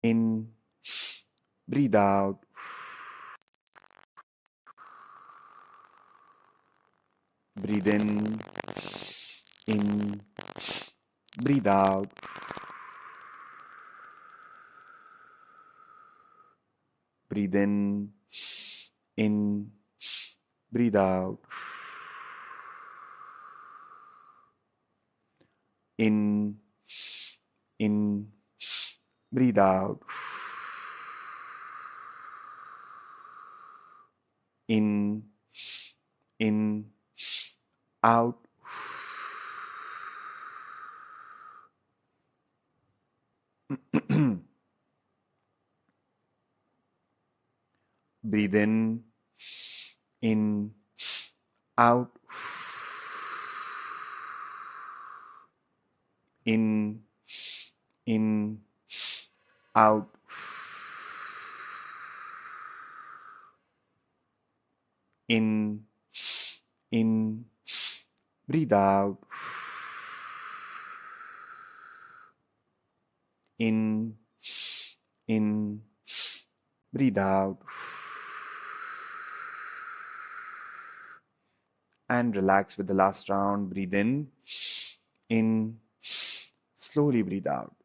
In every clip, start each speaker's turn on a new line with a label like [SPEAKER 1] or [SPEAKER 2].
[SPEAKER 1] In, breathe out. Breathe in, breathe out. Breathe in, breathe out. In, breathe out. In, out. Breathe in, out. In, out. In, breathe out. In, breathe out. And relax with the last round. Breathe in, slowly breathe out.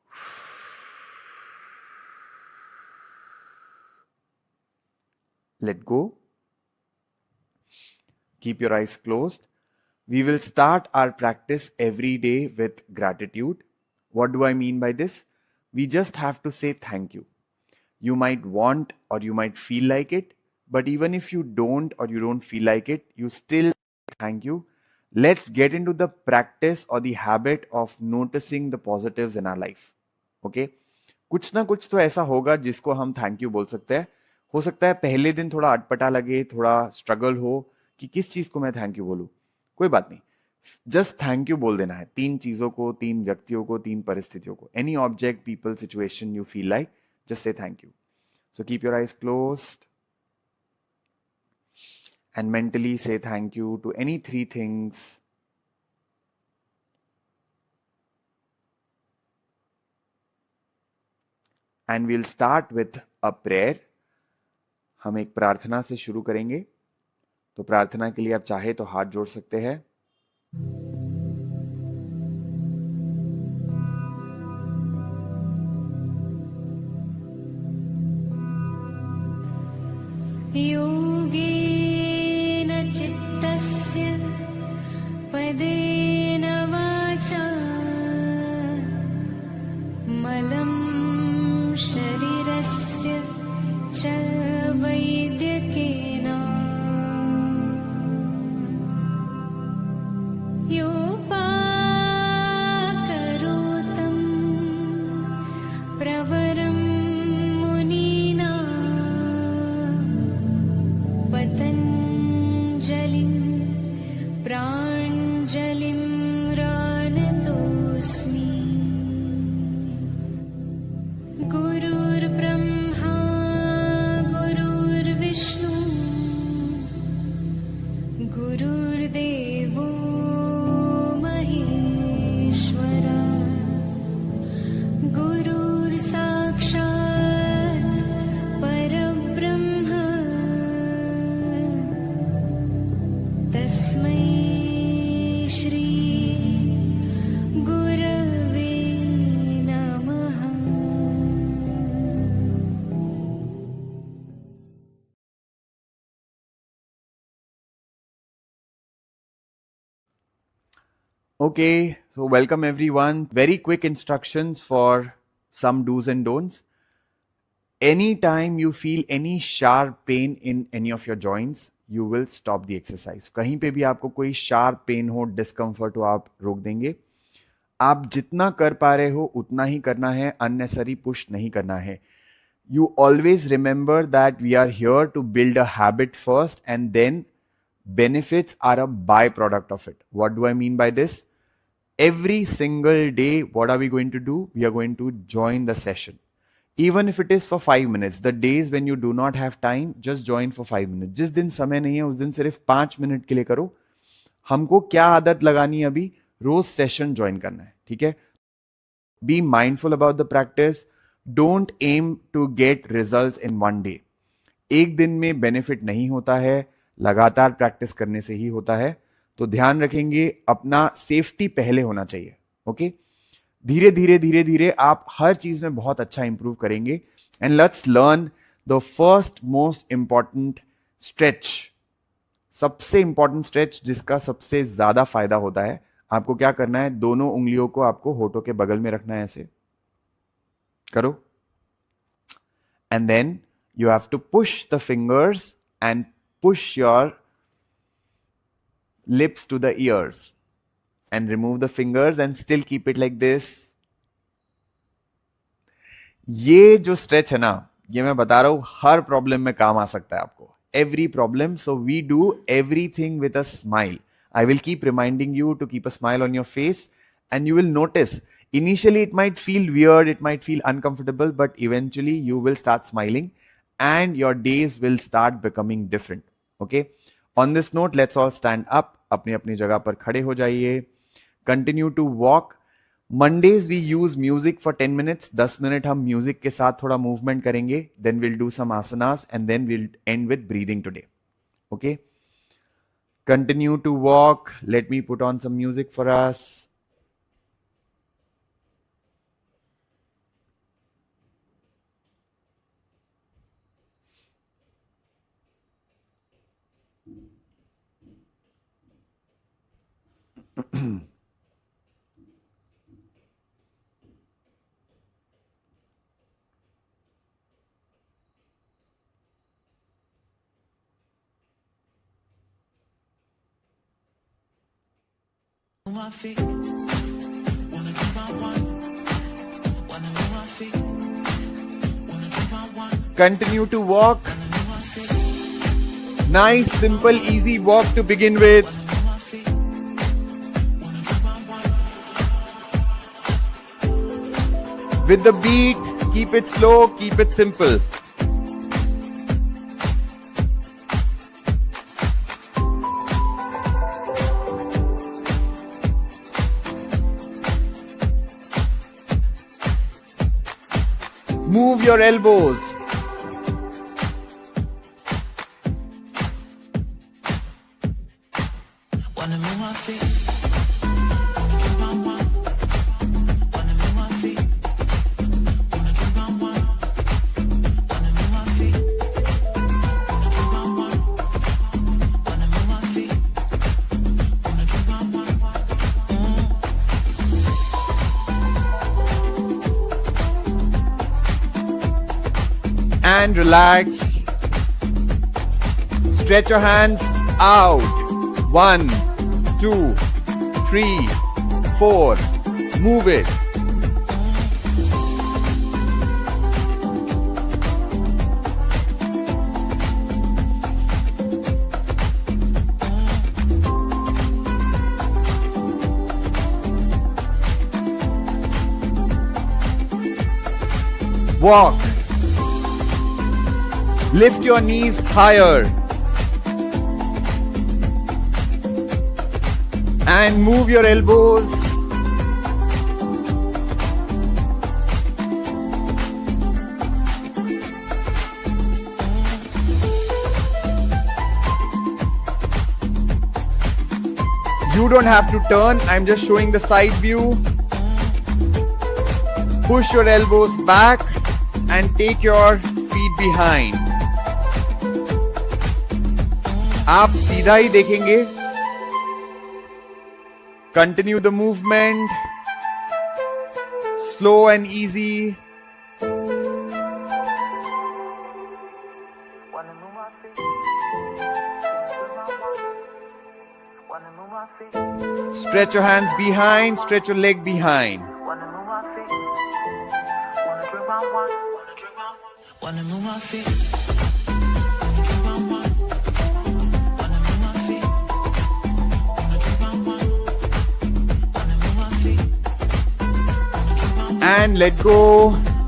[SPEAKER 1] Let go. Keep your eyes closed. We will start our practice every day with gratitude. What do I mean by this? We just have to say thank you. You might want or you might feel like it, but even if you don't or you don't feel like it, you still thank you. Let's get into the practice or the habit of noticing the positives in our life. Okay? कुछ ना कुछ तो ऐसा होगा जिसको हम thank you बोल सकते हैं. हो सकता है पहले दिन थोड़ा अटपटा लगे, थोड़ा स्ट्रगल हो कि किस चीज को मैं थैंक यू बोलूं. कोई बात नहीं, जस्ट थैंक यू बोल देना है. 3 चीजों को, 3 व्यक्तियों को, 3 परिस्थितियों को. Any object, people, situation you feel like, just say thank you. So keep your eyes closed and mentally say thank you to any 3 things. And we'll start with a prayer. हम एक प्रार्थना से शुरू करेंगे. तो प्रार्थना के लिए आप चाहे तो हाथ जोड़ सकते हैं.
[SPEAKER 2] योगेन चित्तस्य पदेन वाचा मलं शरीरस्य च वैद्यकेन योपाकरोतं प्रवरं मुनीना पतञ्जलिं प्राञ्जलिं रानतोऽस्मि. गुरुर्ब्रह्मा गुरुर्विष्णु गुरुर्देवो महेश्वरा गुरुर्साक्षात् परब्रह्म तस्मै श्री गुरवे नमः.
[SPEAKER 1] Okay, so welcome everyone. Very quick instructions for some do's and don'ts. Anytime you feel any sharp pain in any of your joints, you will stop the exercise. कहीं पे भी आपको कोई sharp pain हो, discomfort हो, आप रोक देंगे. आप जितना कर पा रहे हो उतना ही करना है, unnecessary push नहीं करना है. You always remember that we are here to build a habit first and then benefits are a byproduct of it. What do I mean by this? Every single day, what are we going to do? We are going to join the session. Even if it is for 5 minutes. The days when you do not have time, just join for 5 minutes. जिस दिन समय नहीं है उस दिन सिर्फ 5 minute के लिए करो. हमको क्या आदत लगानी है अभी? रोज सेशन ज्वाइन करना है. ठीक है? Be mindful about the practice. Don't aim to get results in one day. एक दिन में बेनिफिट नहीं होता है, लगातार प्रैक्टिस करने से ही होता है. तो ध्यान रखेंगे, अपना सेफ्टी पहले होना चाहिए. ओके, धीरे धीरे धीरे धीरे आप हर चीज में बहुत अच्छा इंप्रूव करेंगे. And let's learn the first most important stretch. सबसे इंपॉर्टेंट स्ट्रेच जिसका सबसे ज्यादा फायदा होता है. आपको क्या करना है, दोनों उंगलियों को आपको होठों के बगल में रखना है. ऐसे करो. And then you have to push the fingers and push your lips to the ears and remove the fingers and still keep it like this. ये जो स्ट्रेच है ना, ये मैं बता रहा हूं हर प्रॉब्लम में काम आ सकता है आपको. Every problem. So we do everything with a smile. I will keep reminding you to keep a smile on your face and you will notice initially it might feel weird, it might feel uncomfortable, but eventually you will start smiling and your days will start becoming different. Okay, on this note, let's all stand up. अपनी अपनी जगह पर खड़े हो जाइए. Continue to walk. Mondays we use music for 10 minutes. 10 minute हम music के साथ थोड़ा मूवमेंट करेंगे. Then we'll do some asanas and then we'll end with breathing today. Okay, continue to walk. Let me put on some music for us.
[SPEAKER 3] My feet, wanna do my one, wanna move my feet, wanna do my one.
[SPEAKER 1] Continue to walk. Nice, simple, easy walk to begin with. With the beat, keep it slow, keep it simple. Move your elbows.
[SPEAKER 3] Wanna move my feet, wanna do my one, wanna move my feet, wanna do my one, wanna move my feet, wanna do my one, wanna move my feet, wanna do my one.
[SPEAKER 1] And relax. Stretch your hands out. 1, 2, 3, 4. Move it. Walk. Lift your knees higher. And move your elbows. You don't have to turn, I'm just showing the side view. Push your elbows back and take your feet behind. आप सीधा ही देखेंगे. Continue the movement. Slow and easy.
[SPEAKER 3] Wanna move my feet, wanna move my feet,
[SPEAKER 1] Stretch your hands behind, stretch your leg behind.
[SPEAKER 3] wanna move my feet, wanna drink my one, wanna drink my one, wanna move my feet, wanna drink my one, wanna move my feet, wanna drink my one, wanna move my feet, wanna drink my one,
[SPEAKER 1] And let go.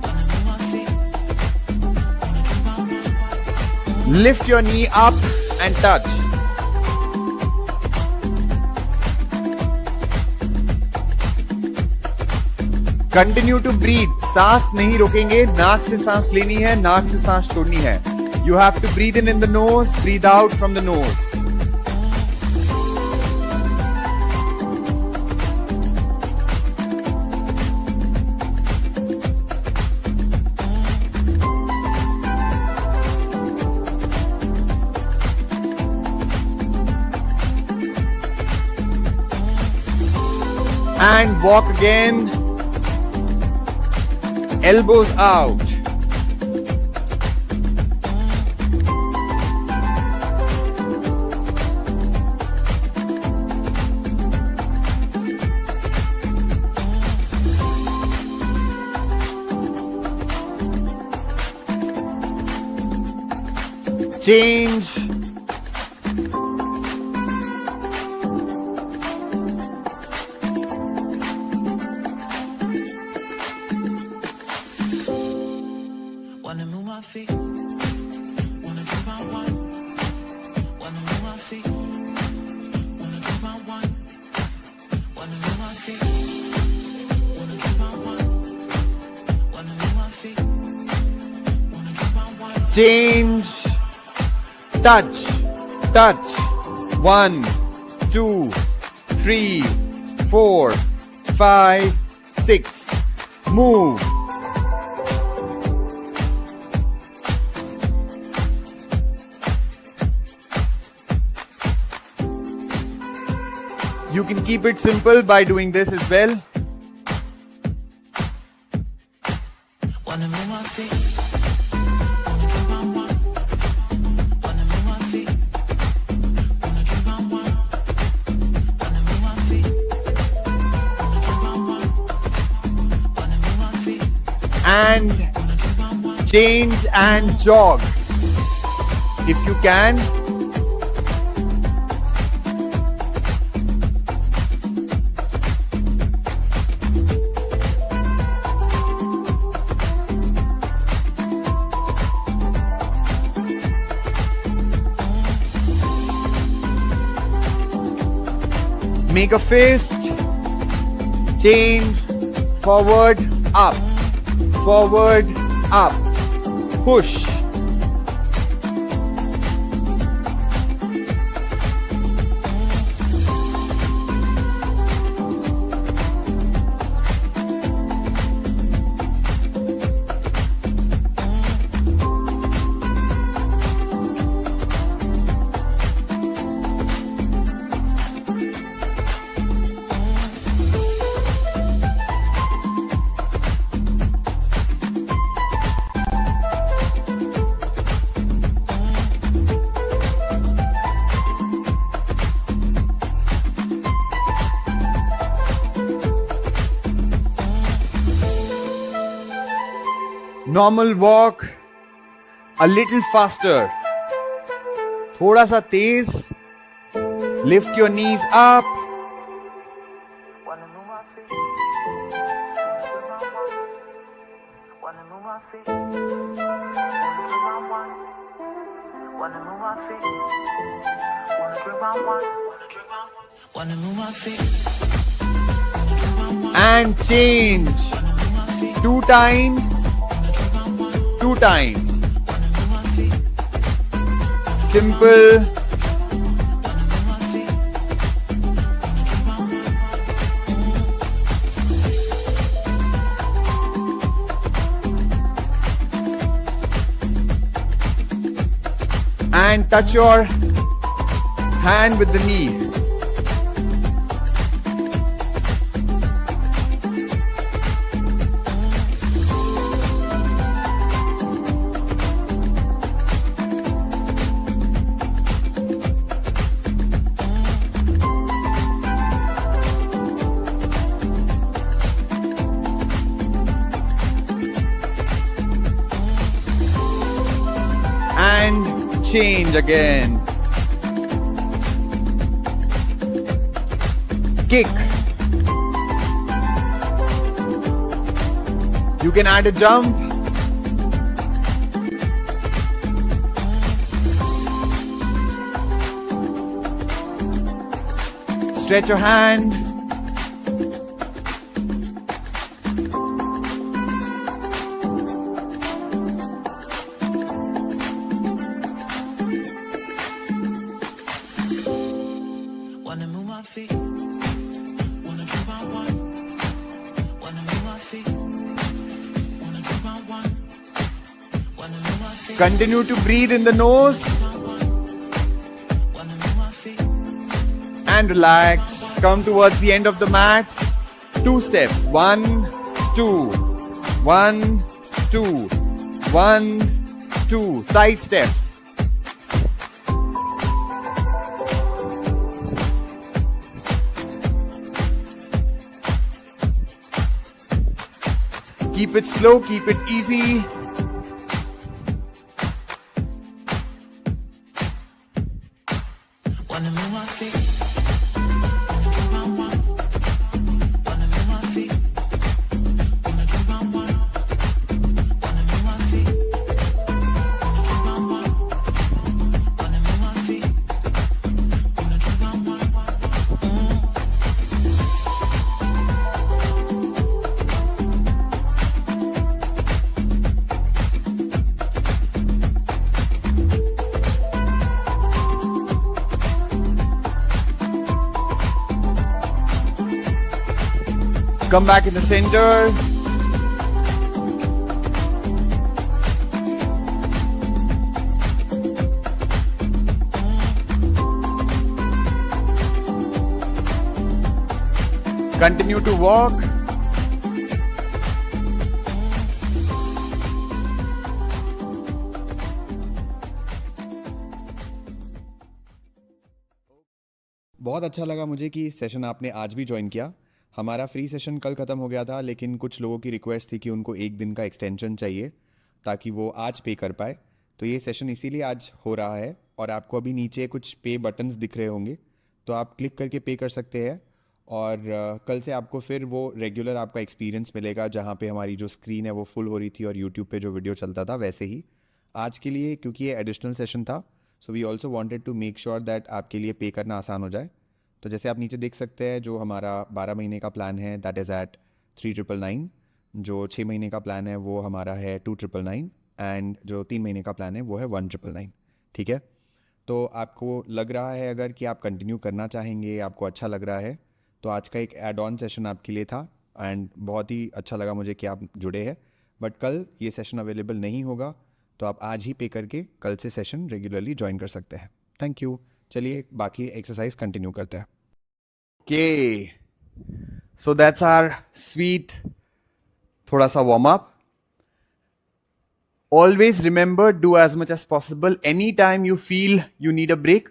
[SPEAKER 3] wanna move my feet, wanna drink my one.
[SPEAKER 1] Lift your knee up and touch. Continue to breathe. सांस नहीं रोकेंगे. नाक से सांस लेनी है, नाक से सांस छोड़नी है. You have to breathe in the nose, breathe out from the nose. And walk again. Elbows out. Change.
[SPEAKER 3] Wanna move my feet, wanna do my one. Wanna move my feet, wanna do my one. Wanna move my feet, wanna do my one. Wanna move my feet, wanna do my one.
[SPEAKER 1] Change. Touch. Touch. 1, 2, 3, 4, 5, 6. Move. You can keep it simple by doing this as well.
[SPEAKER 3] Wanna move my feet, wanna do my one. Wanna move my feet, wanna do my one. Wanna move my feet, wanna do my one. Wanna move my feet,
[SPEAKER 1] And
[SPEAKER 3] wanna do my one.
[SPEAKER 1] change and jog. If you can. Make a fist. Change. Forward, up. Forward, up. Push. Normal walk, a little faster. थोड़ा सा तेज. Lift your knees up.
[SPEAKER 3] Wanna move my feet, wanna do my one. Wanna move my feet, wanna do my one. Wanna move my feet, wanna do my one. Wanna move my feet, wanna do my one.
[SPEAKER 1] And change. 2 times. 2 times. Simple. And touch your hand with the knee. And change again. Kick. You can add a jump. Stretch your hand. Continue to breathe in the nose and relax. Come towards the end of the mat. 2 steps. 1, 2. 1, 2. 1, 2. Side steps. Keep it slow, keep it easy.
[SPEAKER 3] Wanna move my feet. Wanna jump on one. Wanna move my feet. Wanna jump on one. Wanna move my feet. Wanna jump on one. Wanna move my feet. Wanna jump on one.
[SPEAKER 1] Come back in the center. Continue to walk. बहुत अच्छा लगा मुझे कि session आपने आज भी join किया। हमारा फ्री सेशन कल ख़त्म हो गया था, लेकिन कुछ लोगों की रिक्वेस्ट थी कि उनको 1 दिन का एक्सटेंशन चाहिए ताकि वो आज पे कर पाए। तो ये सेशन इसीलिए आज हो रहा है और आपको अभी नीचे कुछ पे बटन्स दिख रहे होंगे, तो आप क्लिक करके पे कर सकते हैं। और कल से आपको फिर वो रेगुलर आपका एक्सपीरियंस मिलेगा, जहाँ पे हमारी जो स्क्रीन है वो फुल हो रही थी और यूट्यूब पे जो वीडियो चलता था वैसे ही। आज के लिए क्योंकि ये एडिशनल सेशन था, so we also wanted to make sure that आपके लिए पे करना आसान हो जाए। तो जैसे आप नीचे देख सकते हैं, जो हमारा 12 महीने का प्लान है दैट इज़ एट 3,999, जो 6 महीने का प्लान है वो हमारा है 2,999 एंड जो 3 महीने का प्लान है वो है 1,999। ठीक है, तो आपको लग रहा है अगर कि आप कंटिन्यू करना चाहेंगे, आपको अच्छा लग रहा है, तो आज का एक एड ऑन सेशन आपके लिए था एंड बहुत ही अच्छा लगा मुझे कि आप जुड़े हैं। बट कल ये सेशन अवेलेबल नहीं होगा, तो आप आज ही पे करके कल से सेशन रेगुलरली ज्वाइन कर सकते हैं। Thank you. चलिए बाकी एक्सरसाइज कंटिन्यू करते हैं। Okay, so that's our sweet thoda sa warm up. Always remember, do as much as possible. Anytime you feel you need a break,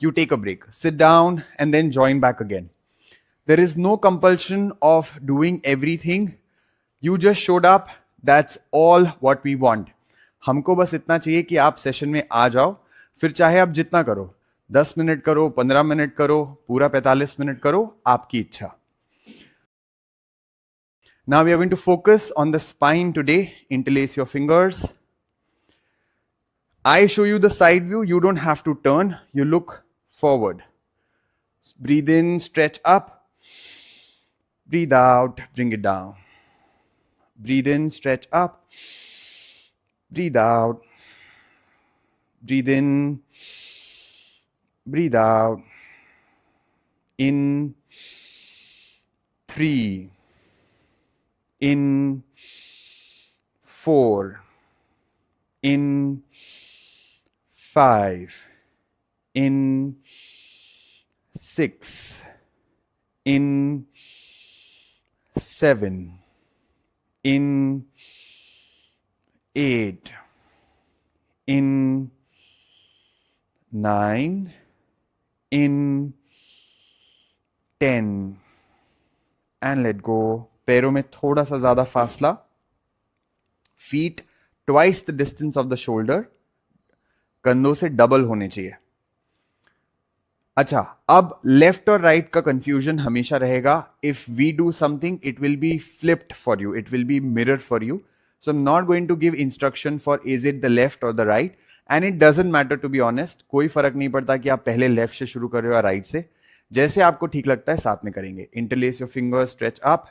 [SPEAKER 1] you take a break. Sit down and then join back again. There is no compulsion of doing everything. You just showed up. That's all what we want. हमको बस इतना चाहिए कि आप session में आ जाओ, फिर चाहे आप जितना करो, 10 मिनट करो, 15 मिनट करो, पूरा 45 मिनट करो, आपकी इच्छा। Now we are going to focus on the spine today. Interlace your fingers. I show you the side view. You don't have to turn. You look forward. Breathe in, stretch up. Breathe out, bring it down. Breathe in, stretch up. Breathe out. Breathe in. Breathe out. In 3. In 4. In 5. In 6. In 7. In 8. In 9. In 10 and let go. पैरों में थोड़ा सा ज्यादा फासला. Feet twice the distance of the shoulder. कंधों से double होने चाहिए. अच्छा, अब लेफ्ट और राइट का कंफ्यूजन हमेशा रहेगा. If we do something it will be flipped for you, it will be mirror for you. So I am not going to give instruction for is it the left और the right. And it doesn't matter, to be honest. कोई फर्क नहीं पड़ता कि आप पहले left से शुरू कर रहे हो या राइट से. जैसे आपको ठीक लगता है साथ में करेंगे. Interlace your fingers, stretch up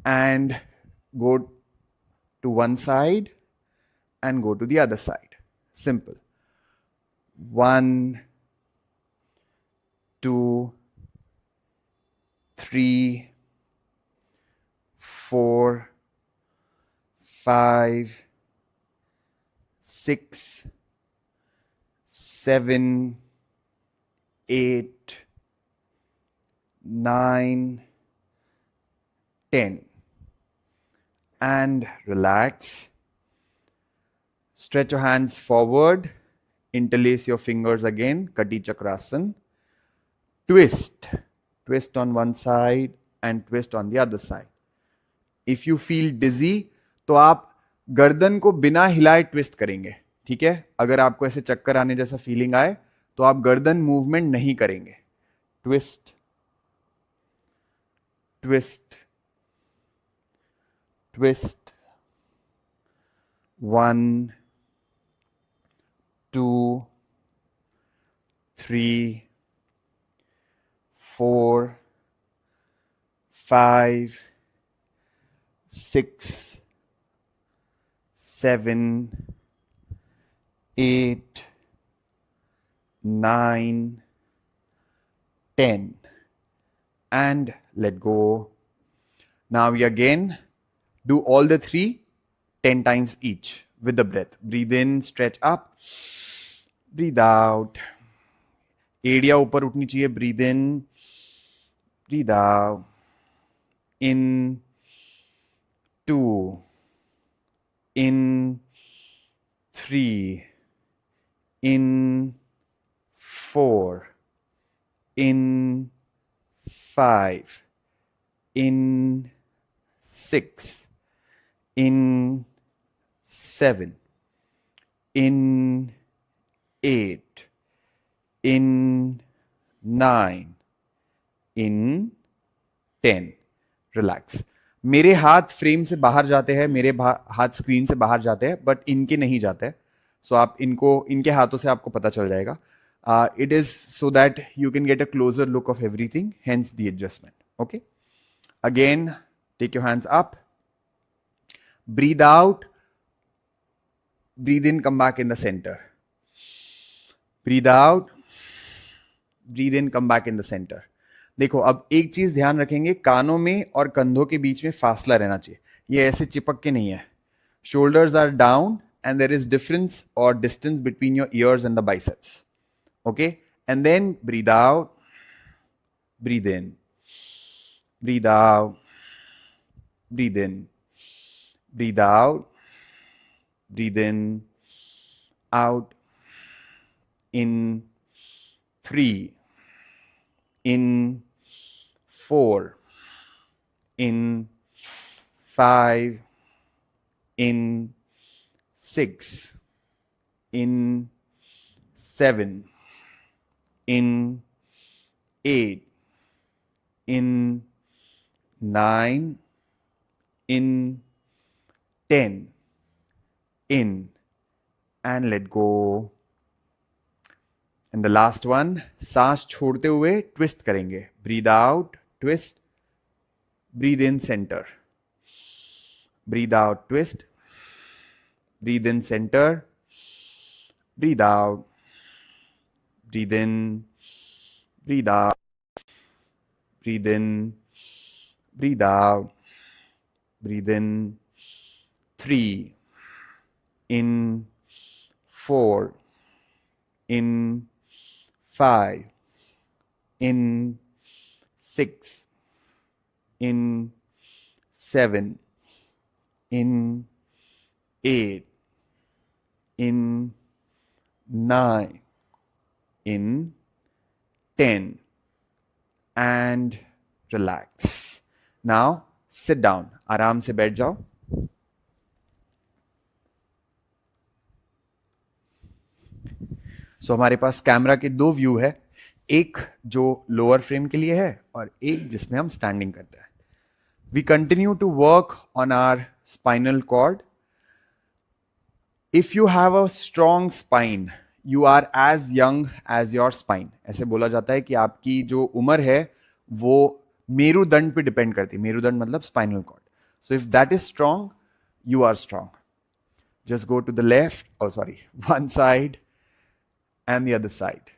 [SPEAKER 1] and go to one side and go to the other side. Simple. 1 2 3 4 5 6, 7, 8, 9, 10. And relax. Stretch your hands forward. Interlace your fingers again. Kati Chakrasana. Twist. Twist on one side and twist on the other side. If you feel dizzy, तो आप गर्दन को बिना हिलाए twist करेंगे. ठीक है? अगर आपको ऐसे चक्कर आने जैसा फीलिंग आए तो आप गर्दन मूवमेंट नहीं करेंगे. Twist, twist, twist. 1, 2, 3, 4, 5, 6, 7, 8, 9, 10. And let go. Now we again do all the three 10 times each with the breath. Breathe in, stretch up. Breathe out. एड़िया ऊपर उठनी चाहिए. Breathe in. Breathe out. In. 2. In. 3. In. 4. In. 5. In. 6. In. 7. In. 8. In. 9. In. 10. Relax. मेरे हाथ frame से बाहर जाते हैं, मेरे हाथ स्क्रीन से बाहर जाते हैं, बट इनके नहीं जाते हैं. सो आप इनको इनके हाथों से आपको पता चल जाएगा. It is so that you can get a closer look of everything, hence the adjustment. Okay, again take your hands up. Breathe out. Breathe in, come back in the center. Breathe out. Breathe in, come back in the center. देखो, अब एक चीज ध्यान रखेंगे, कानों में और कंधों के बीच में फासला रहना चाहिए. ये ऐसे चिपक के नहीं है. Shoulders are down and there is difference or distance between your ears and the biceps. Okay? And then breathe out. Breathe in. Breathe out. Breathe in. Breathe out. Breathe in. Out. In. 3. In. 4. In. 5. In. 6. In. 7. In. 8. In. 9. In. 10. In. And let go. And the last one, सांस छोड़ते हुए twist करेंगे. Breathe out, twist. Breathe in, center. Breathe out, twist. Breathe in, center. Breathe out. Breathe in. Breathe out. Breathe in. Breathe out. Breathe in. 3. In. 4. In. 5. In. 6. In. 7. In. 8. In. 9. In. 10. And relax. Now sit down. आराम से बैठ जाओ. सो हमारे पास camera के दो view है, एक जो लोअर फ्रेम के लिए है और एक जिसमें हम स्टैंडिंग करते हैं. We continue to work on our spinal cord. If you have a strong spine, you are as young as your spine. ऐसे बोला जाता है कि आपकी जो उम्र है वो मेरुदंड पे डिपेंड करती है. मेरुदंड मतलब spinal cord. So if that is strong, you are strong. Just go to the left, और sorry, one side and the other side.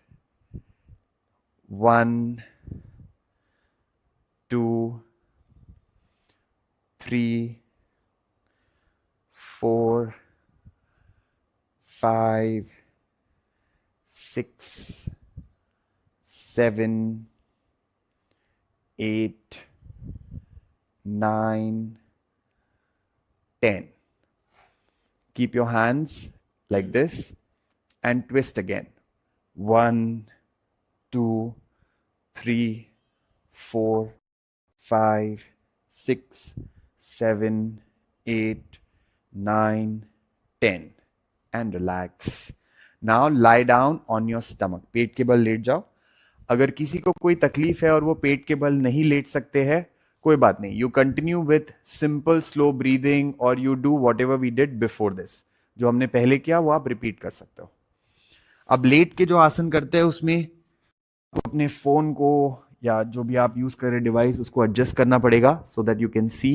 [SPEAKER 1] 1, 2, 3, 4, 5, 6, 7, 8, 9, 10. Keep your hands like this and twist again. 1, 2, 3, 4, 5, 6, 7, 8, 9, 10. And relax. Now lie down on your stomach. पेट के बल late जाओ. अगर किसी को कोई तकलीफ है और वो पेट के बल नहीं लेट सकते हैं, कोई बात नहीं. You continue with simple slow breathing और you do whatever we did before this. जो हमने पहले किया वो आप रिपीट कर सकते हो. अब लेट के जो आसन करते हैं उसमें अपने फोन को या जो भी आप यूज कर रहे डिवाइस उसको एडजस्ट करना पड़ेगा सो that you can see.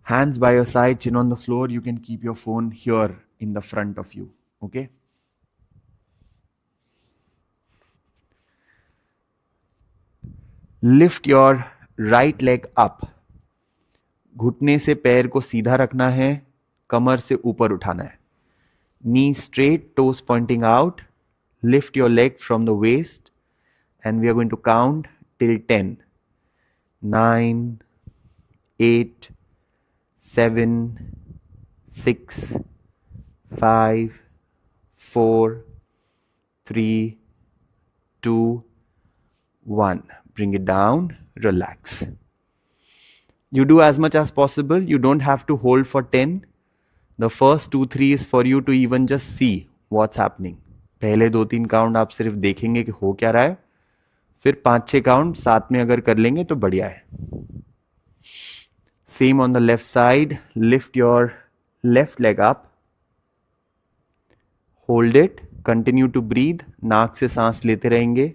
[SPEAKER 1] Hands by your side, chin on the floor. You can keep your phone here in the front of you. Okay? Lift your right leg up. घुटने से पैर को सीधा रखना है, कमर से ऊपर उठाना है. Knee straight, toes pointing out. Lift your leg from the waist and we are going to count till 10. 9, 8, 7, 6, 5, 4, 3, 2, 1. Bring it down, relax. You do as much as possible. You don't have to hold for 10. The first 2, 3 is for you to even just see what's happening. पहले 2-3 count आप सिर्फ देखेंगे कि हो क्या रहा है. फिर 5-6 काउंट साथ में अगर कर लेंगे तो बढ़िया है. Same on the left side. Lift your left leg up. Hold it. Continue to breathe. नाक से सांस लेते रहेंगे.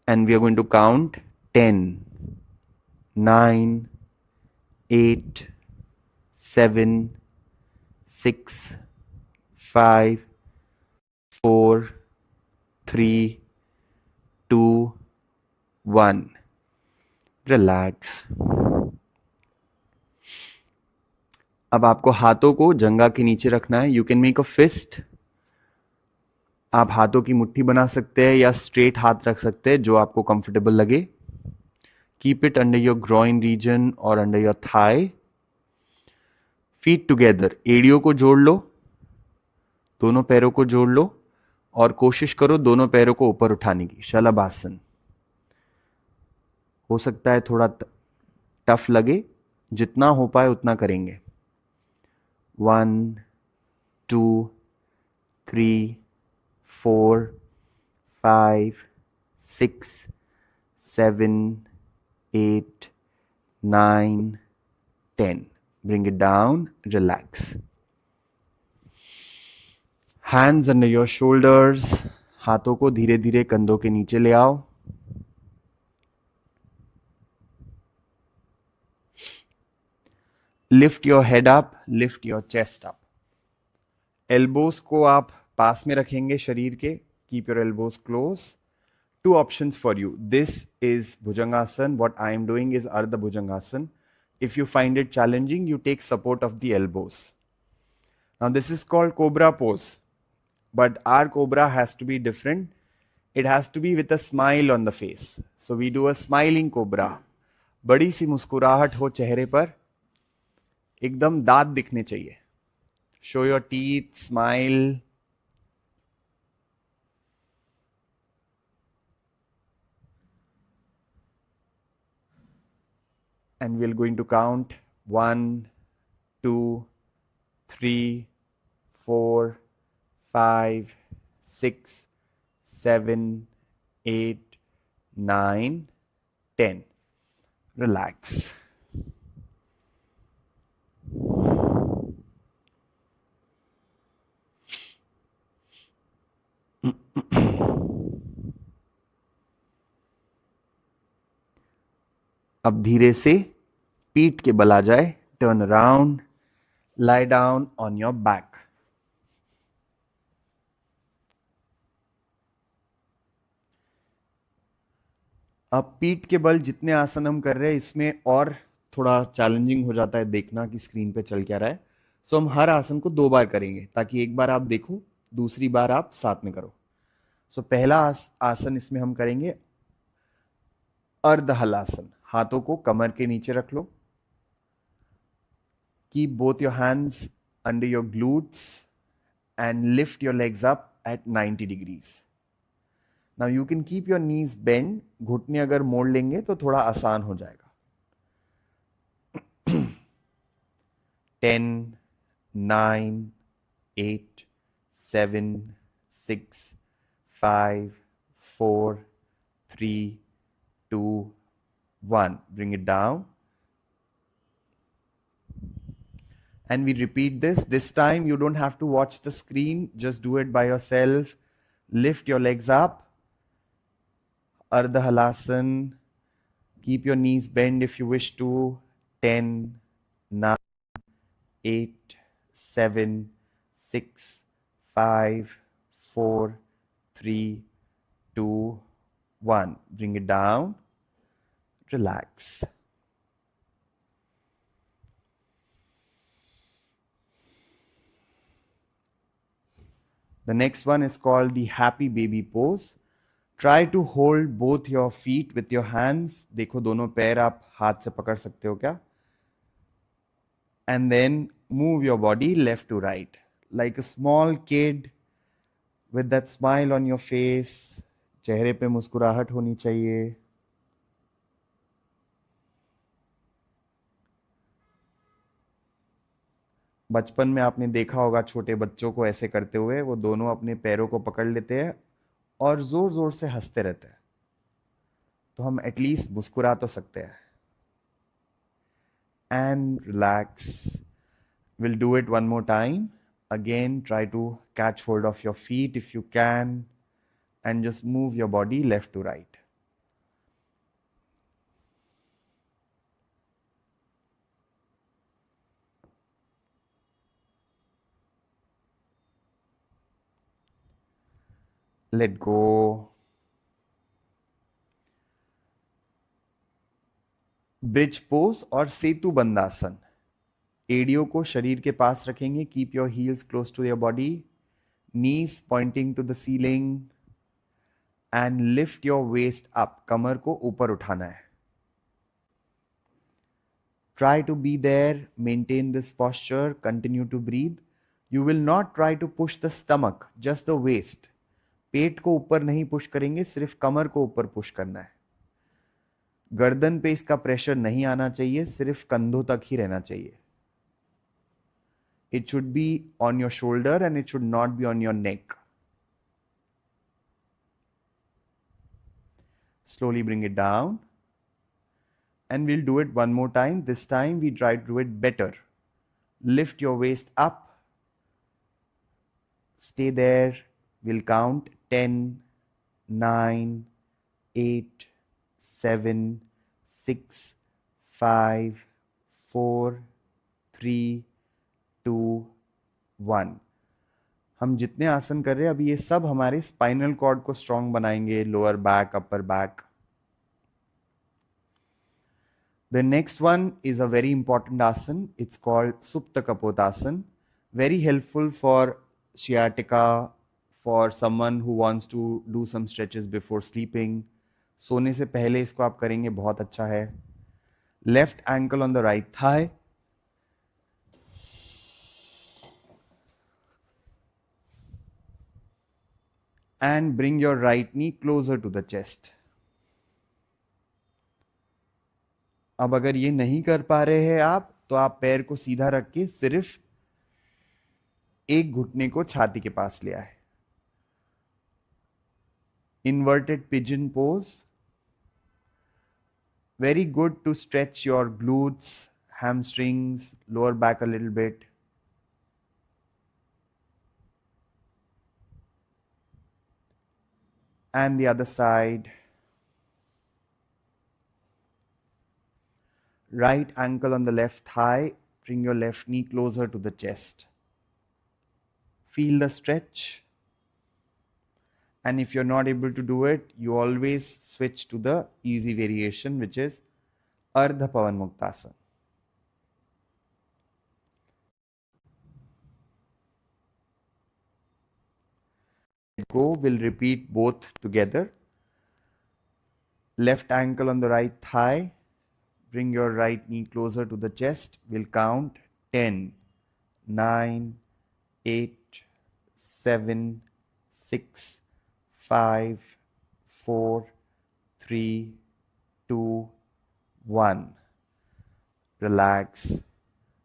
[SPEAKER 1] And we are going to count 10, 9, 8, 7, 6, 5, 4, 3, 2, 1. Relax. अब आपको हाथों को जंघा के नीचे रखना है. You can make a fist. आप हाथों की मुट्ठी बना सकते हैं या स्ट्रेट हाथ रख सकते हैं जो आपको कंफर्टेबल लगे. Keep it under your groin region और under your thigh. Feet together. एड़ियों को जोड़ लो, दोनों पैरों को जोड़ लो और कोशिश करो दोनों पैरों को ऊपर उठाने की. शलभासन. हो सकता है थोड़ा टफ लगे, जितना हो पाए उतना करेंगे. 1, 2, 3, 4, 5, 6, 7, 8, 9, 10. Bring it down, relax. Hands under your shoulders. हाथों को धीरे धीरे कंधों के नीचे ले आओ. Lift your head up, lift your chest up. Elbows को आप पास में रखेंगे शरीर के. Keep your elbows close. 2 options for you. This is Bhujangasana. What I am doing is Ardha Bhujangasana. If you find it challenging, you take support of the elbows. Now this is called Cobra pose. But our Cobra has to be different. It has to be with a smile on the face. So we do a smiling Cobra. बड़ी सी मुस्कुराहट हो चेहरे पर. एकदम दांत दिखने चाहिए. Show your teeth, smile. And we're going to count 1, 2, 3, 4, 5, 6, 7, 8, 9, 10. Relax. अब धीरे से पीठ के बल आ जाए. Turn around. Lie down on your back. अब पीठ के बल जितने आसन हम कर रहे हैं इसमें और थोड़ा चैलेंजिंग हो जाता है देखना कि स्क्रीन पे चल क्या रहा है. सो हम हर आसन को 2 बार करेंगे ताकि एक बार आप देखो, दूसरी बार आप साथ में करो. सो पहला आसन इसमें हम करेंगे अर्ध हलासन. हाथों को कमर के नीचे रख लो. Keep both your hands under your glutes and lift your legs up at 90 degrees. Now you can keep your knees bent. घुटने अगर मोड़ लेंगे तो थोड़ा आसान हो जाएगा. 10, 9, 8, 7, 6, 5, 4, 3, 2, 1. Bring it down. And we repeat this. This time you don't have to watch the screen. Just do it by yourself. Lift your legs up. Ardha Halasan. Keep your knees bent if you wish to. 10, 9, 8, 7, 6, 5, 4, 3, 2, 1. Bring it down. Relax. The next one is called the happy baby pose. Try to hold both your feet with your hands. देखो दोनों पैर आप हाथ से पकड़ सकते हो क्या? And then move your body left to right. Like a small kid with that smile on your face. चेहरे पे मुस्कुराहट होनी चाहिए. बचपन में आपने देखा होगा छोटे बच्चों को ऐसे करते हुए. वो दोनों अपने पैरों को पकड़ लेते हैं और जोर जोर से हंसते रहते हैं. तो हम एटलीस्ट मुस्कुरा तो सकते हैं. And relax. Will do it one more time. Again try to catch hold of your feet if you can and just move your body left to right. Let go. Bridge pose और सेतु बंदासन. एडियो को शरीर के पास रखेंगे. Keep your heels close to your body. Knees pointing to the ceiling and lift your waist up. कमर को ऊपर उठाना है. Try to be there. Maintain this posture. Continue to breathe. You will not try to push the stomach, just the waist. पेट को ऊपर नहीं push करेंगे, सिर्फ कमर को ऊपर पुश करना है. गर्दन पे इसका प्रेशर नहीं आना चाहिए, सिर्फ कंधों तक ही रहना चाहिए. It should be on your shoulder and it should not be on your neck. Slowly bring it down. And we'll do it one more time. This time we try to do it better. Lift your waist up. Stay there. We'll count 10, 9, 8, 7, 6, 5, 4, 3, 2, 1. हम जितने आसन कर रहे हैं अभी ये सब हमारे स्पाइनल कॉर्ड को स्ट्रॉन्ग बनाएंगे, lower back, upper back. The next one is a very important asan. It's called Supta Kapotasana. Very helpful for sciatica, for someone who wants to do some stretches before sleeping. सोने से पहले इसको आप करेंगे, बहुत अच्छा है. Left ankle on the right thigh. And bring your right knee closer to the chest. अब अगर ये नहीं कर पा रहे हैं आप, तो आप पैर को सीधा रख के सिर्फ एक घुटने को छाती के पास ले आए. Inverted pigeon pose. Very good to stretch your glutes, hamstrings, lower back a little bit. And the other side. Right ankle on the left thigh. Bring your left knee closer to the chest. Feel the stretch. And if you're not able to do it, you always switch to the easy variation, which is Ardha Pavan Muktasana. go. We'll repeat both together. Left ankle on the right thigh. Bring your right knee closer to the chest. We'll count 10, 9, 8, 7, 6, 5, 4, 3, 2, 1. Relax.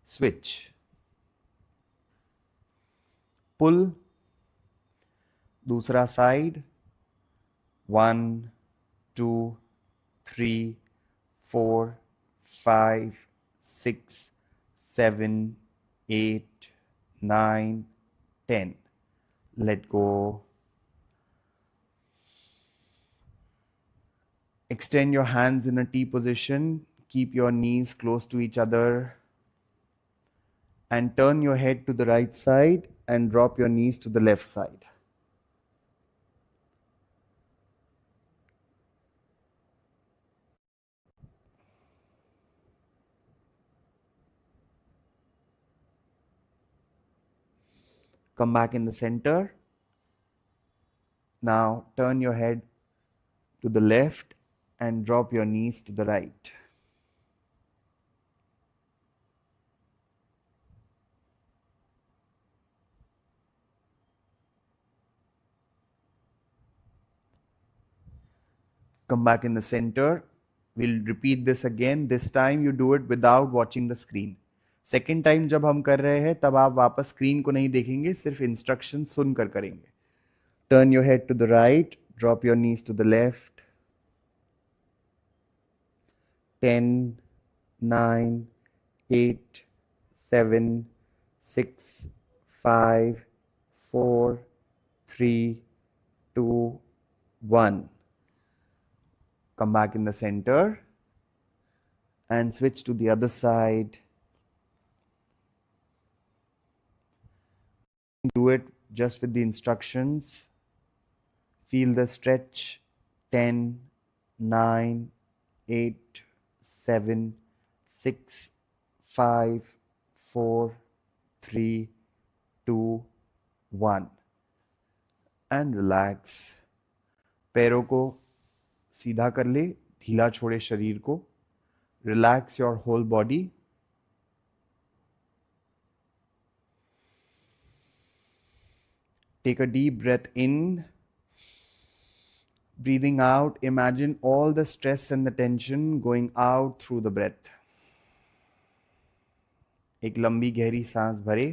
[SPEAKER 1] Switch. Pull. दूसरा side. 1, 2, 3, 4, 5, 6, 7, 8, 9, 10. Let go. Extend your hands in a T position. Keep your knees close to each other. And turn your head to the right side and drop your knees to the left side. Come back in the center. Now turn your head to the left and drop your knees to the right. Come back in the center. We'll repeat this again. This time you do it without watching the screen. Second time जब हम कर रहे हैं तब आप वापस screen को नहीं देखेंगे, सिर्फ इंस्ट्रक्शन सुनकर करेंगे. Turn your head to the right, drop your knees to the left. 10, 9, 8, 7, 6, 5, 4, 3, 2, 1. Come back in the center and switch to the other side. Do it just with the instructions. Feel the stretch. 10, 9, 8, 7, 6, 5, 4, 3, 2, 1. And relax. पैरों को सीधा कर ले, ढीला छोड़े शरीर को. Relax your whole body. Take a deep breath in. Breathing out, imagine all the stress and the tension going out through the breath. एक लंबी गहरी सांस भरे.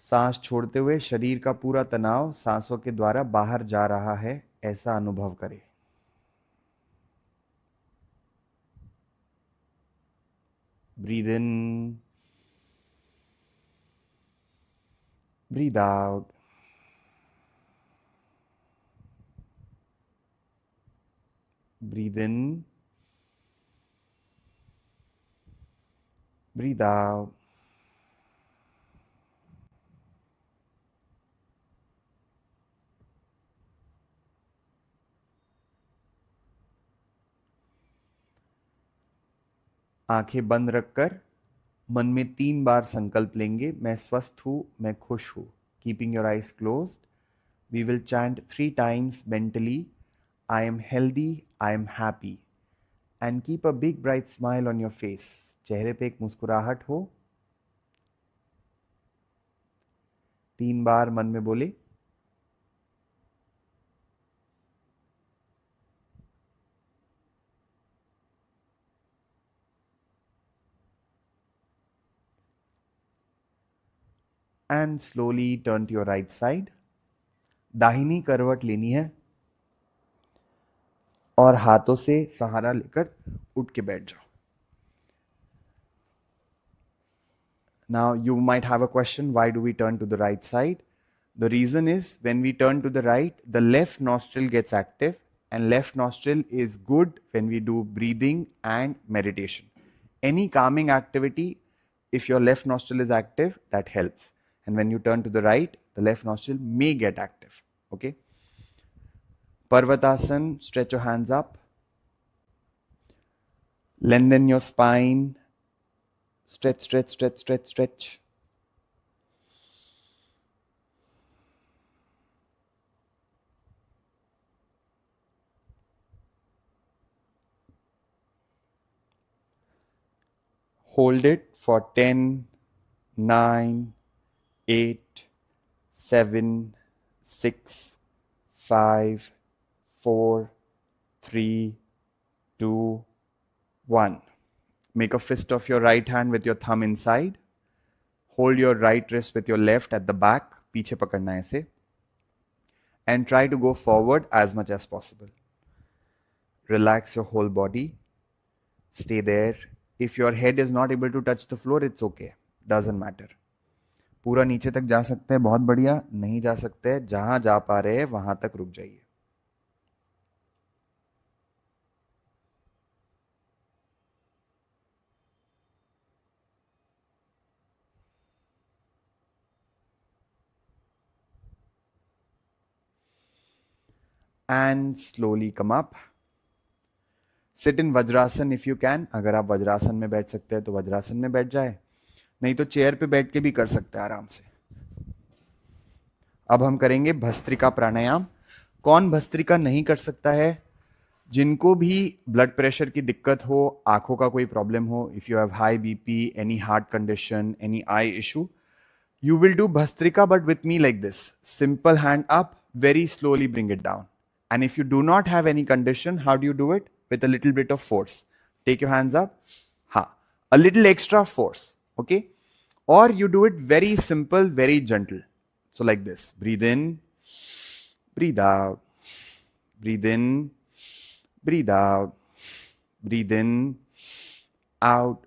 [SPEAKER 1] सांस छोड़ते हुए शरीर का पूरा तनाव सांसों के द्वारा बाहर जा रहा है, ऐसा अनुभव करें. Breathe in. Breathe out. Breathe in. Breathe out. आंखें बंद रखकर मन में 3 बार संकल्प लेंगे. मैं स्वस्थ हूँ, मैं खुश हूँ. Keeping your eyes closed, we will chant 3 times mentally. I am healthy, I am happy. And keep a big bright smile on your face. चेहरे पे एक मुस्कुराहट हो. 3 बार मन में बोले. And slowly turn to your right side. दाहिनी करवट लेनी है और हाथों से सहारा लेकर उठ के बैठ जाओ. Now you might have a question, why do we turn to the right side? The reason is when we turn to the right, the left nostril gets active, and left nostril is good when we do breathing and meditation. Any calming activity, if your left nostril is active, that helps. And when you turn to the right, the left nostril may get active. Okay? Parvatasana, stretch your hands up. Lengthen your spine. Stretch, stretch, stretch, stretch, stretch. Hold it for 10, 9, 8, 7, 6, 5, 4, 3, 2, 1. Make a fist of your right hand with your thumb inside. Hold your right wrist with your left at the back. पीछे पकड़ना है ऐसे. And try to go forward as much as possible. Relax your whole body. Stay there. If your head is not able to touch the floor, it's okay. Doesn't matter. पूरा नीचे तक जा सकते हैं, बहुत बढ़िया. नहीं जा सकते, जहां जा पा रहे हैं वहां तक रुक जाइए. And slowly come up. Sit in vajrasana if you can. अगर आप वज्रासन में बैठ सकते हैं तो वज्रासन में बैठ जाए, नहीं तो चेयर पे बैठ के भी कर सकते हैं आराम से. अब हम करेंगे भस्त्रिका प्राणायाम. कौन भस्त्रिका नहीं कर सकता है? जिनको भी ब्लड प्रेशर की दिक्कत हो, आंखों का कोई प्रॉब्लम हो, if you have high BP, any heart condition, any I issue, you will do Bhastrika but with me like this. Simple hand up, very slowly bring it down. And if you do not have any condition, how do you do it? With a little bit of force. Take your hands up. Ha. A little extra force. Okay? Or you do it very simple, very gentle. So like this. Breathe in, breathe out. Breathe in, breathe out. Breathe in, out,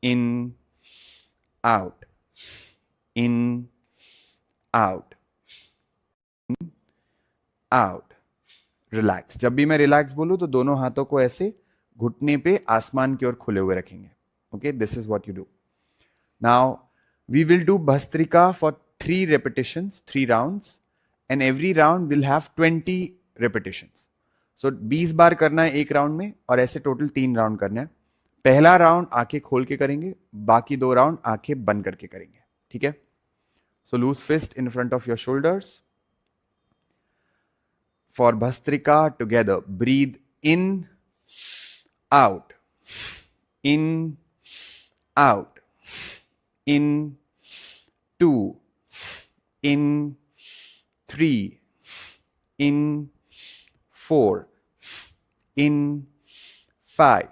[SPEAKER 1] in, out. In, out, in, out. Relax. जब भी मैं relax बोलूं तो दोनों हाथों को ऐसे घुटने पे आसमान की ओर खुले हुए रखेंगे. Okay, this is what you do. Now we will do bhastrika for 3 repetitions, 3 rounds, and every round will have 20 repetitions. So 20 बार करना है एक राउंड में, और ऐसे टोटल 3 राउंड करना है. पहला राउंड आंखें खोल के करेंगे, बाकी 2 राउंड आंखें बंद करके करेंगे. ठीक है? So loose fist in front of your shoulders. For Bhastrika, together, breathe in, out, in, out, in, 2, in, 3, in, 4, in, 5,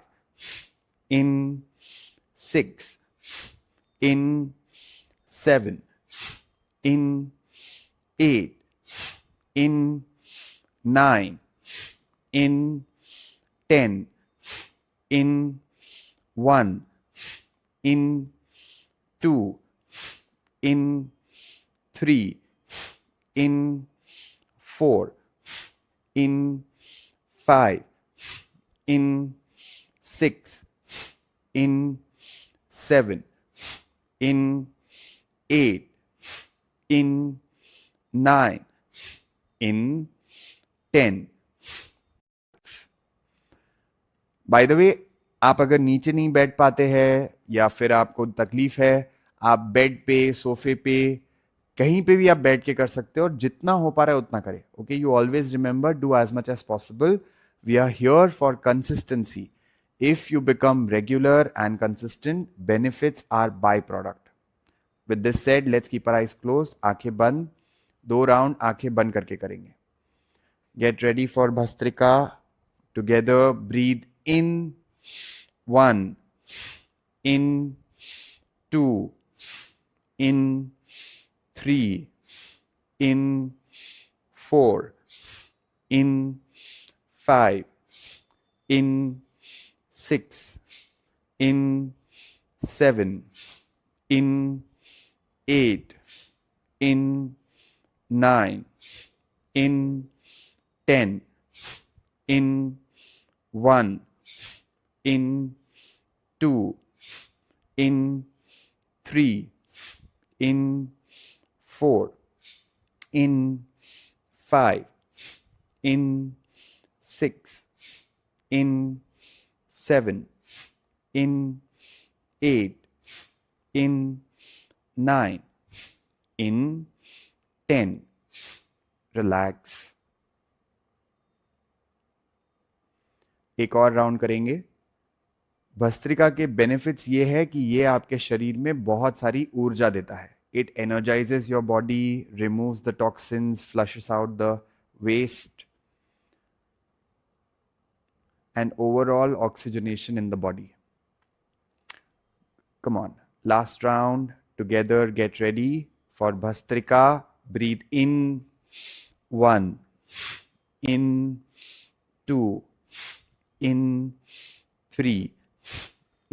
[SPEAKER 1] in, 6, in, 7, in, 8, in, 9, in, 10, in, 1, in, 2, in, 3, in, 4, in, 5, in, 6, in, 7, in, 8, in, 9, in, 10. By the way, आप अगर नीचे नहीं बैठ पाते हैं या फिर आपको तकलीफ है, आप बेड पे, सोफे पे, कहीं पे भी आप बैठ के कर सकते हो, और जितना हो पा रहा है उतना करें. Okay, you always remember, do as much as possible. We are here for consistency. If you become regular and consistent, benefits are by product. With this said, let's keep our eyes closed. आंखें बंद. 2 round आंखें बंद करके करेंगे. Get ready for Bhastrika. Together, breathe in, 1, in, 2, in, 3, in, 4, in, 5, in, 6, in, 7, in, 8, in, 9, in, 10, in, 1, in, 2, in, 3, in, 4, in, 5, in, 6, in, 7, in, 8, in, 9, in, 10. Relax. एक और round करेंगे. भस्त्रिका के बेनिफिट्स ये है कि ये आपके शरीर में बहुत सारी ऊर्जा देता है. It energises your body, removes the toxins, flushes out the waste, and overall oxygenation in the body. Come on, last round together. Get ready for Bhastrika. Breathe in 1, in 2, in 3,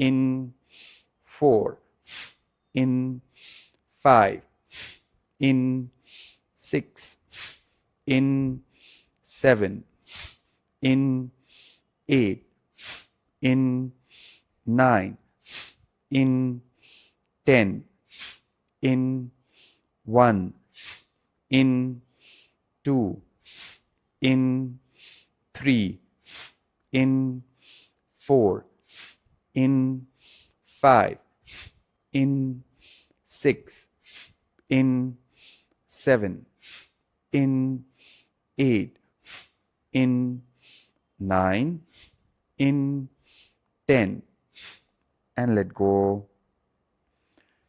[SPEAKER 1] in 4, in 5, in 6, in 7, in 8, in 9, in 10, in 1, in 2, in 3, in 4, in 5, in 6, in 7, in 8, in 9, in 10, and let go.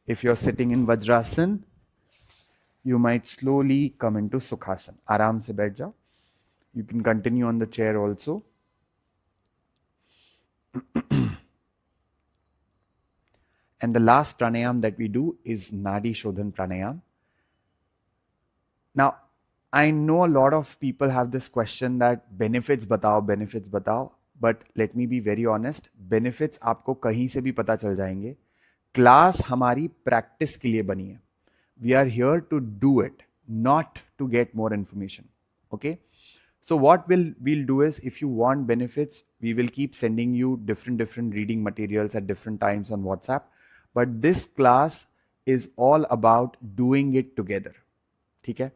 [SPEAKER 1] If you're sitting in Vajrasana, you might slowly come into Sukhasana. आराम से बैठ जाओ. You can continue on the chair also. And the last pranayam that we do is Nadi Shodhan pranayam. Now, I know a lot of people have this question that benefits बताओ, but let me be very honest, benefits आपको कहीं से भी पता चल जाएंगे. Class हमारी practice के लिए बनी है. We are here to do it, not to get more information. Okay? So what we'll do is, if you want benefits, we will keep sending you different reading materials at different times on WhatsApp. But this class is all about doing it together. ठीक है?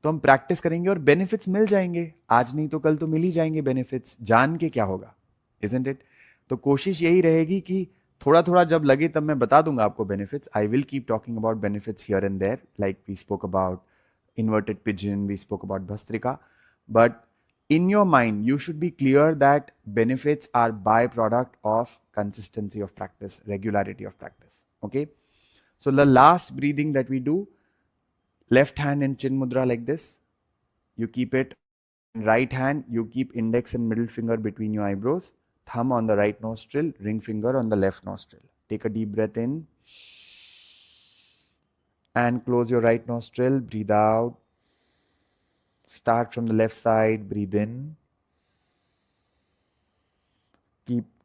[SPEAKER 1] तो हम practice करेंगे और benefits मिल जाएंगे. आज नहीं तो कल तो मिल ही जाएंगे बेनिफिट्स. जान के क्या होगा? Isn't it? तो कोशिश यही रहेगी कि थोड़ा थोड़ा जब लगे तब मैं बता दूंगा आपको benefits. I will keep talking about benefits here and there, like we spoke about inverted pigeon, we spoke about Bhastrika. But in your mind, you should be clear that benefits are byproduct of consistency of practice, regularity of practice. Okay? So the last breathing that we do, left hand in chin mudra like this. You keep it. Right hand, you keep index and middle finger between your eyebrows. Thumb on the right nostril, ring finger on the left nostril. Take a deep breath in. And close your right nostril, breathe out. Start from the left side, breathe in.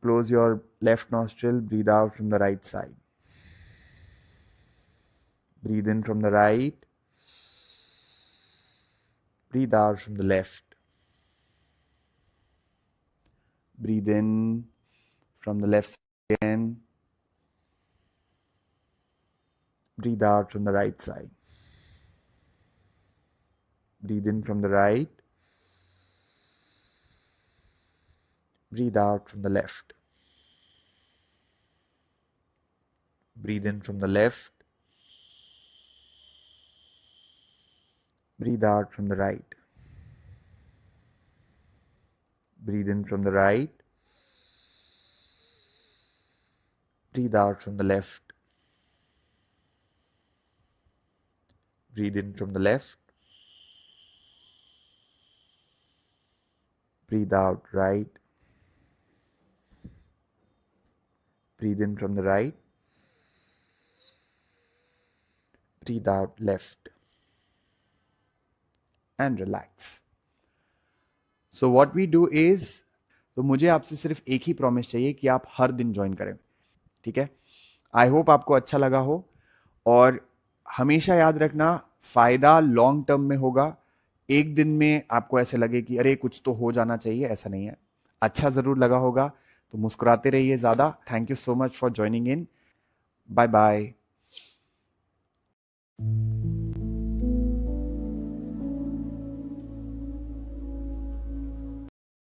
[SPEAKER 1] Close your left nostril, breathe out from the right side. Breathe in from the right. Breathe out from the left. Breathe in from the left side again. Breathe out from the right side. Breathe in from the right. Breathe out from the left. Breathe in from the left. Breathe out from the right. Breathe in from the right. Breathe out from the left. Breathe in from the left. Breathe out right. Breathe in from the right. Breathe out left. And relax. So what we do is, तो मुझे आपसे सिर्फ एक ही promise चाहिए कि आप हर दिन join करें. ठीक है? आई होप आपको अच्छा लगा हो. और हमेशा याद रखना, फायदा लॉन्ग टर्म में होगा. एक दिन में आपको ऐसे लगे कि अरे कुछ तो हो जाना चाहिए, ऐसा नहीं है. अच्छा जरूर लगा होगा. तो मुस्कुराते रहिए ज्यादा. Thank you so much for joining in. Bye bye.